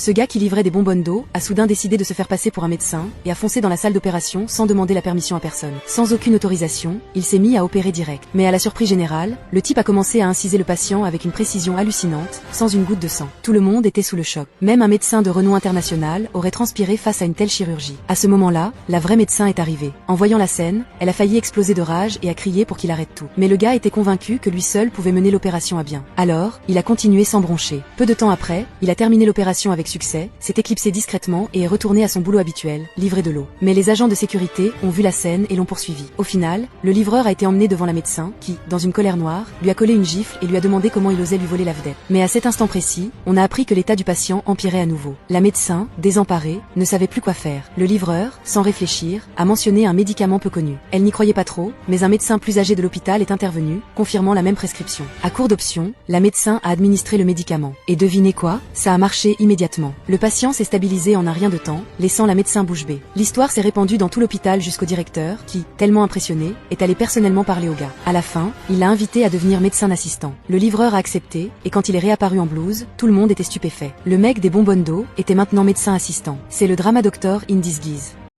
Ce gars qui livrait des bonbonnes d'eau a soudain décidé de se faire passer pour un médecin et a foncé dans la salle d'opération sans demander la permission à personne. Sans aucune autorisation, il s'est mis à opérer direct. Mais à la surprise générale, le type a commencé à inciser le patient avec une précision hallucinante, sans une goutte de sang. Tout le monde était sous le choc. Même un médecin de renom international aurait transpiré face à une telle chirurgie. À ce moment-là, la vraie médecin est arrivée. En voyant la scène, elle a failli exploser de rage et a crié pour qu'il arrête tout. Mais le gars était convaincu que lui seul pouvait mener l'opération à bien. Alors, il a continué sans broncher. Peu de temps après, il a terminé l'opération avec succès, s'est éclipsé discrètement et est retourné à son boulot habituel, livrer de l'eau. Mais les agents de sécurité ont vu la scène et l'ont poursuivi. Au final, le livreur a été emmené devant la médecin qui, dans une colère noire, lui a collé une gifle et lui a demandé comment il osait lui voler la vedette. Mais à cet instant précis, on a appris que l'état du patient empirait à nouveau. La médecin, désemparée, ne savait plus quoi faire. Le livreur, sans réfléchir, a mentionné un médicament peu connu. Elle n'y croyait pas trop, mais un médecin plus âgé de l'hôpital est intervenu, confirmant la même prescription. À court d'options, la médecin a administré le médicament. Et devinez quoi? Ça a marché immédiatement. Le patient s'est stabilisé en un rien de temps, laissant la médecin bouche bée. L'histoire s'est répandue dans tout l'hôpital jusqu'au directeur, qui, tellement impressionné, est allé personnellement parler au gars. À la fin, il l'a invité à devenir médecin assistant. Le livreur a accepté, et quand il est réapparu en blouse, tout le monde était stupéfait. Le mec des bonbonnes d'eau était maintenant médecin assistant. C'est le drama doctor in disguise.